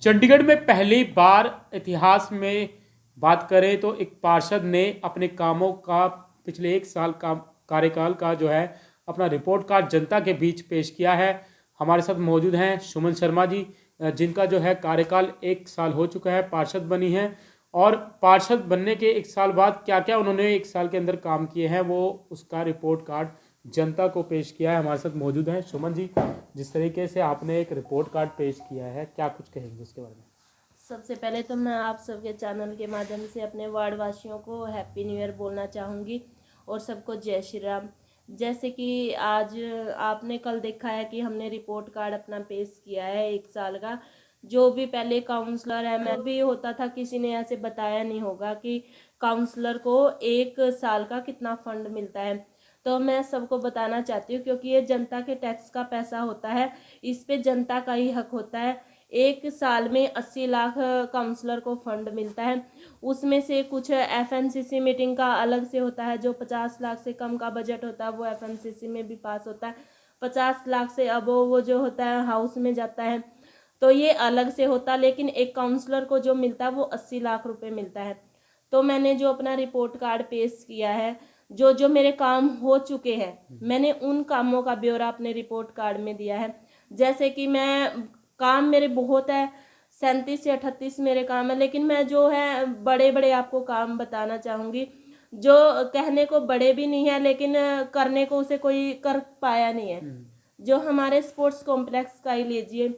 चंडीगढ़ में पहली बार इतिहास में बात करें तो एक पार्षद ने अपने कामों का पिछले 1 साल का कार्यकाल का जो है अपना रिपोर्ट कार्ड जनता के बीच पेश किया है। हमारे साथ मौजूद हैं सुमन शर्मा जी, जिनका जो है कार्यकाल 1 साल हो चुका है, पार्षद बनी हैं। और पार्षद बनने के 1 साल बाद क्या क्या उन्होंने 1 साल के अंदर काम किए हैं, वो उसका रिपोर्ट कार्ड जनता को पेश किया है। हमारे साथ मौजूद हैं सुमन जी। जिस तरीके से आपने एक रिपोर्ट कार्ड पेश किया है, क्या कुछ कहेंगे इसके बारे में? सबसे पहले तो मैं आप सबके चैनल के माध्यम से अपने वार्ड वासियों को हैप्पी न्यू ईयर बोलना चाहूँगी और सबको जय श्री राम। जैसे कि आज आपने कल देखा है कि हमने रिपोर्ट कार्ड अपना पेश किया है 1 साल का। जो भी पहले काउंसलर है, मैं भी होता था, किसी ने ऐसे बताया नहीं होगा कि काउंसलर को 1 साल का कितना फंड मिलता है। तो मैं सबको बताना चाहती हूँ, क्योंकि ये जनता के टैक्स का पैसा होता है, इस पे जनता का ही हक होता है। 1 साल में 80 लाख काउंसलर को फंड मिलता है। उसमें से कुछ एफएमसीसी मीटिंग का अलग से होता है, जो 50 लाख से कम का बजट होता है वो एफएमसीसी में भी पास होता है। 50 लाख से अब वो जो होता है हाउस में जाता है, तो ये अलग से होता है। लेकिन एक काउंसलर को जो मिलता है वो 80 लाख रुपए मिलता है। तो मैंने जो अपना रिपोर्ट कार्ड पेश किया है, जो जो मेरे काम हो चुके हैं, मैंने उन कामों का ब्यौरा अपने रिपोर्ट कार्ड में दिया है। जैसे कि मैं काम मेरे बहुत है, 37 से 38 मेरे काम है, लेकिन मैं जो है बड़े बड़े आपको काम बताना चाहूँगी, जो कहने को बड़े भी नहीं है लेकिन करने को उसे कोई कर पाया नहीं है। जो हमारे स्पोर्ट्स कॉम्प्लेक्स का ही लीजिए,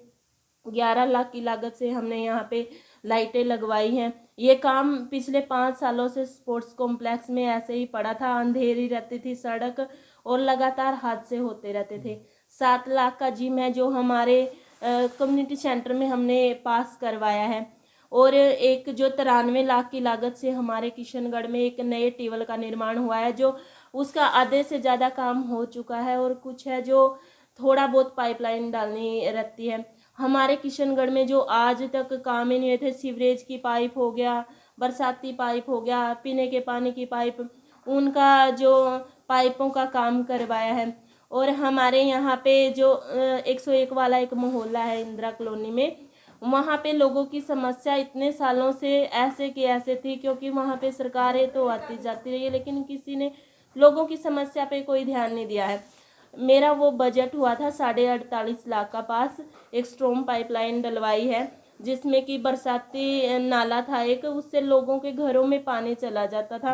11 लाख की लागत से हमने यहाँ पे लाइटें लगवाई हैं। ये काम पिछले 5 सालों से स्पोर्ट्स कॉम्प्लेक्स में ऐसे ही पड़ा था, अंधेरी रहती थी सड़क और लगातार हादसे होते रहते थे। 7 लाख का जिम है जो हमारे कम्युनिटी सेंटर में हमने पास करवाया है। और एक जो 93 लाख की लागत से हमारे किशनगढ़ में एक नए टेबल का निर्माण हुआ है, जो उसका आधे से ज़्यादा काम हो चुका है। और कुछ है जो थोड़ा बहुत पाइपलाइन डालनी रहती है। हमारे किशनगढ़ में जो आज तक काम ही नहीं हुए थे, सीवरेज की पाइप हो गया, बरसाती पाइप हो गया, पीने के पानी की पाइप, उनका जो पाइपों का काम करवाया है। और हमारे यहाँ पे जो 101 वाला एक मोहल्ला है इंदिरा कॉलोनी में, वहाँ पे लोगों की समस्या इतने सालों से ऐसे की ऐसे थी, क्योंकि वहाँ पे सरकारें तो आती जाती रही है लेकिन किसी ने लोगों की समस्या पे कोई ध्यान नहीं दिया है। मेरा वो बजट हुआ था 48.5 लाख का पास। एक स्ट्रॉन्ग पाइपलाइन डलवाई है, जिसमें कि बरसाती नाला था एक, उससे लोगों के घरों में पानी चला जाता था।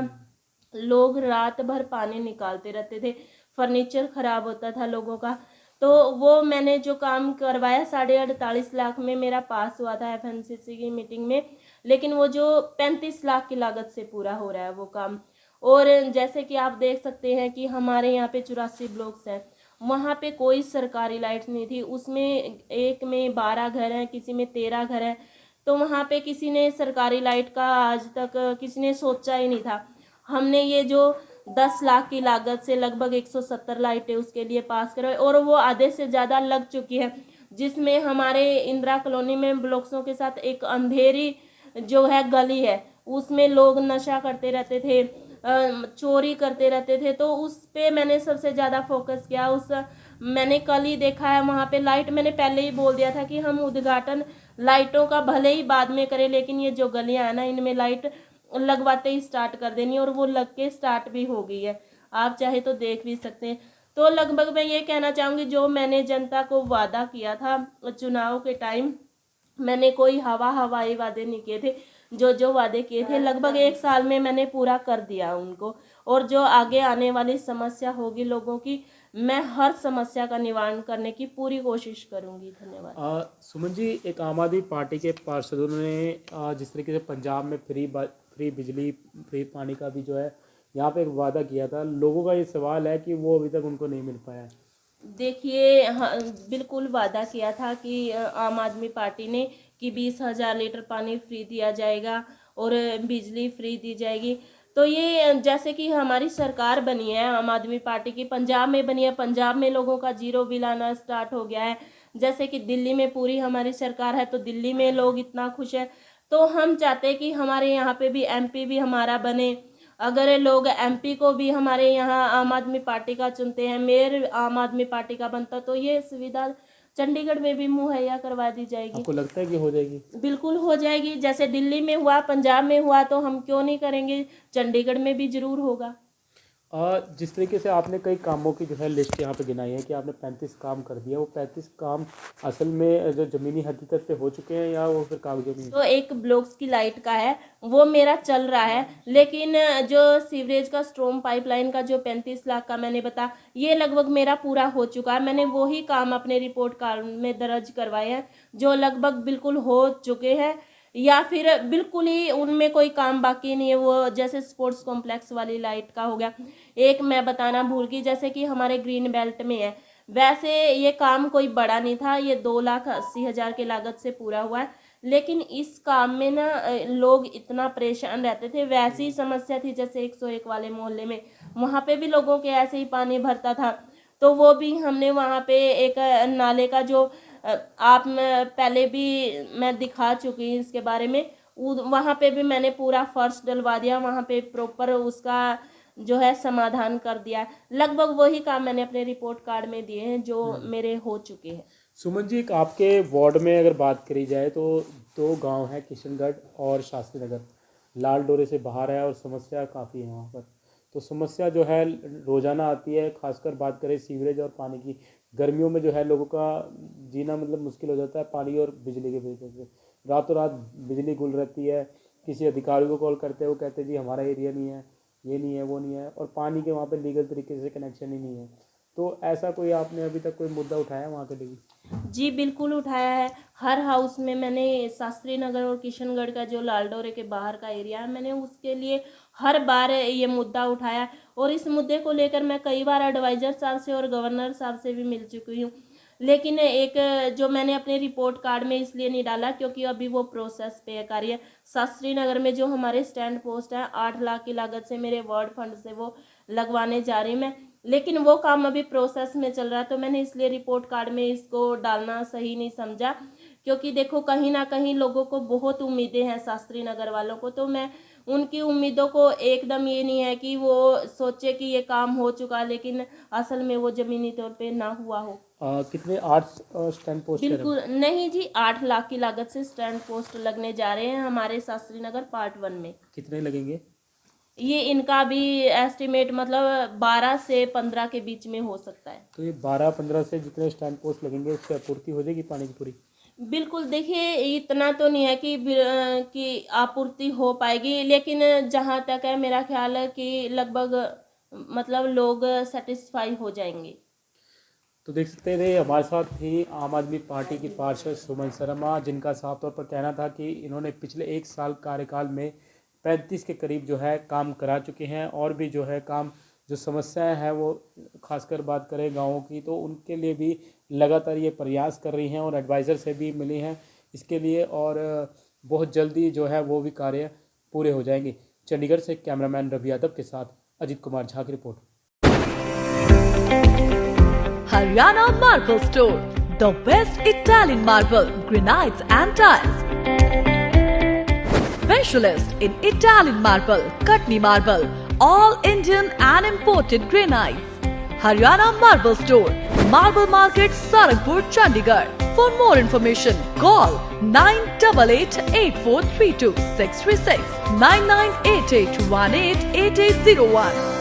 लोग रात भर पानी निकालते रहते थे, फर्नीचर खराब होता था लोगों का। तो वो मैंने जो काम करवाया 48.5 लाख में मेरा पास हुआ था एफएमसीसी की मीटिंग में। लेकिन वो जो 35 लाख की लागत से पूरा हो रहा है वो काम। और जैसे कि आप देख सकते हैं कि हमारे यहाँ पे 84 ब्लॉक्स हैं, वहाँ पे कोई सरकारी लाइट नहीं थी। उसमें एक में 12 घर हैं, किसी में 13 घर हैं। तो वहाँ पे किसी ने सरकारी लाइट का आज तक किसी ने सोचा ही नहीं था। हमने ये जो 10 लाख की लागत से लगभग 170 लाइटें उसके लिए पास करवाई, और वो आधे से ज़्यादा लग चुकी है। जिसमें हमारे इंदिरा कॉलोनी में ब्लॉक्सों के साथ एक अंधेरी जो है गली है, उसमें लोग नशा करते रहते थे, चोरी करते रहते थे। तो उस पे मैंने सबसे ज़्यादा फोकस किया। उस मैंने कल ही देखा है वहाँ पे लाइट, मैंने पहले ही बोल दिया था कि हम उद्घाटन लाइटों का भले ही बाद में करें, लेकिन ये जो गलियाँ हैं ना, इनमें लाइट लगवाते ही स्टार्ट कर देनी, और वो लग के स्टार्ट भी हो गई है, आप चाहे तो देख भी सकते हैं। तो लगभग मैं ये कहना चाहूँगी, जो मैंने जनता को वादा किया था चुनाव के टाइम, मैंने कोई हवाई वादे नहीं किए थे। जो जो वादे किए थे लगभग 1 साल में मैंने पूरा कर दिया उनको। और जो आगे आने वाली समस्या होगी लोगों की, मैं हर समस्या का निवारण करने की पूरी कोशिश करूंगी। धन्यवाद। सुमन जी, एक आम आदमी पार्टी के पार्षदों ने जिस तरीके से पंजाब में फ्री बिजली, फ्री पानी का भी जो है यहाँ पे एक वादा किया था, लोगों का ये सवाल है कि वो अभी तक उनको नहीं मिल पाया है। देखिए, हाँ, बिल्कुल वादा किया था कि आम आदमी पार्टी ने कि 20,000 लीटर पानी फ्री दिया जाएगा और बिजली फ्री दी जाएगी। तो ये जैसे कि हमारी सरकार बनी है आम आदमी पार्टी की, पंजाब में बनी है, पंजाब में लोगों का जीरो बिल आना स्टार्ट हो गया है। जैसे कि दिल्ली में पूरी हमारी सरकार है, तो दिल्ली में लोग इतना खुश है। तो हम चाहते हैं कि हमारे यहाँ पे भी एमपी भी हमारा बने। अगर लोग एमपी को भी हमारे यहाँ आम आदमी पार्टी का चुनते हैं, मेयर आम आदमी पार्टी का बनता, तो ये सुविधा चंडीगढ़ में भी मुहैया करवा दी जाएगी। आपको लगता है कि हो जाएगी? बिल्कुल हो जाएगी। जैसे दिल्ली में हुआ, पंजाब में हुआ, तो हम क्यों नहीं करेंगे, चंडीगढ़ में भी जरूर होगा। जिस तरीके से आपने कई कामों की जो है लिस्ट यहाँ पे गिनाई है कि आपने 35 काम कर दिया, वो 35 काम असल में जो ज़मीनी हकीकत पे हो चुके हैं या वो फिर कागजों में? तो एक ब्लॉक्स की लाइट का है, वो मेरा चल रहा है, लेकिन जो सीवरेज का स्ट्रॉम पाइपलाइन का जो 35 लाख का मैंने बताया, ये लगभग मेरा पूरा हो चुका है। मैंने वही काम अपने रिपोर्ट कार्ड में दर्ज करवाए हैं जो लगभग बिल्कुल हो चुके हैं, या फिर बिल्कुल ही उनमें कोई काम बाकी नहीं है। वो जैसे स्पोर्ट्स कॉम्प्लेक्स वाली लाइट का हो गया। एक मैं बताना भूल गई, जैसे कि हमारे ग्रीन बेल्ट में है, वैसे ये काम कोई बड़ा नहीं था, ये 2,80,000 की लागत से पूरा हुआ है, लेकिन इस काम में ना लोग इतना परेशान रहते थे। वैसी ही समस्या थी जैसे 101 वाले मोहल्ले में, वहाँ पे भी लोगों के ऐसे ही पानी भरता था, तो वो भी हमने वहाँ पे एक नाले का जो आप पहले भी मैं दिखा चुकी हूँ इसके बारे में, वहाँ पे भी मैंने पूरा फर्श डलवा दिया, वहाँ पे प्रॉपर उसका जो है समाधान कर दिया। लगभग वही काम मैंने अपने रिपोर्ट कार्ड में दिए हैं जो मेरे हो चुके हैं। सुमन जी, एक आपके वार्ड में अगर बात करी जाए तो 2 गांव हैं, किशनगढ़ और शास्त्री नगर, लाल डोरे से बाहर है और समस्या काफ़ी है वहाँ पर। तो समस्या जो है रोज़ाना आती है, खासकर बात करें सीवरेज और पानी की। गर्मियों में जो है लोगों का जीना मतलब मुश्किल हो जाता है पानी और बिजली के वजह से। रातों रात बिजली गुल रहती है, किसी अधिकारी को कॉल करते हैं, वो कहते हैं जी हमारा एरिया नहीं है, ये नहीं है, वो नहीं है, और पानी के वहाँ पे लीगल तरीके से कनेक्शन ही नहीं है। तो ऐसा कोई आपने अभी तक कोई मुद्दा उठाया वहाँ के लिए? जी बिल्कुल उठाया है। हर हाउस में मैंने शास्त्री नगर और किशनगढ़ का जो लाल डोरे के बाहर का एरिया है, मैंने उसके लिए हर बार ये मुद्दा उठाया, और इस मुद्दे को लेकर मैं कई बार एडवाइज़र साहब से और गवर्नर साहब से भी मिल चुकी हूँ। लेकिन एक जो मैंने अपने रिपोर्ट कार्ड में इसलिए नहीं डाला क्योंकि अभी वो प्रोसेस पे कार्य है। शास्त्री नगर में जो हमारे स्टैंड पोस्ट है 8 लाख की लागत से मेरे वार्ड फंड से वो लगवाने जा रही मैं, लेकिन वो काम अभी प्रोसेस में चल रहा है, तो मैंने इसलिए रिपोर्ट कार्ड में इसको डालना सही नहीं समझा। क्योंकि देखो कहीं ना कहीं लोगों को बहुत उम्मीदें हैं शास्त्री नगर वालों को, तो मैं उनकी उम्मीदों को एकदम ये नहीं है कि वो सोचे कि ये काम हो चुका लेकिन असल में वो जमीनी तौर पे ना हुआ हो। कितने 8 स्टैंड पोस्ट? बिल्कुल नहीं जी, 8 लाख की लागत से स्टैंड पोस्ट लगने जा रहे हैं हमारे शास्त्री नगर पार्ट 1 में। कितने लगेंगे? ये इनका भी एस्टिमेट मतलब 12 से 15 के बीच में हो सकता है। तो ये 12-15 से जितने स्टैंड पोस्ट लगेंगे उससे आपूर्ति हो जाएगी पानी की पूरी? बिल्कुल, देखिए इतना तो नहीं है कि आपूर्ति हो पाएगी, लेकिन जहाँ तक है मेरा ख्याल है कि लगभग मतलब लोग सेटिस्फाई हो जाएंगे। तो देख सकते थे हमारे साथ थी आम आदमी पार्टी की पार्षद सुमन शर्मा, जिनका साफ तौर पर कहना था कि इन्होंने पिछले 1 साल कार्यकाल में 35 के करीब जो है काम करा चुके हैं, और भी जो है काम जो समस्याएं हैं वो खासकर बात करें गाँवों की तो उनके लिए भी लगातार ये प्रयास कर रही हैं और एडवाइज़र से भी मिली हैं इसके लिए, और बहुत जल्दी जो है वो भी कार्य पूरे हो जाएंगे। चंडीगढ़ से कैमरामैन रवि यादव के साथ अजित कुमार झा की report. Haryana Marble Store, the best Italian marble, granites and tiles. Specialist in Italian marble, Katni marble, all Indian and imported granites. Haryana Marble Store, Marble Market, Sarakpur, Chandigarh. For more information, call 98888432 636 9988188801.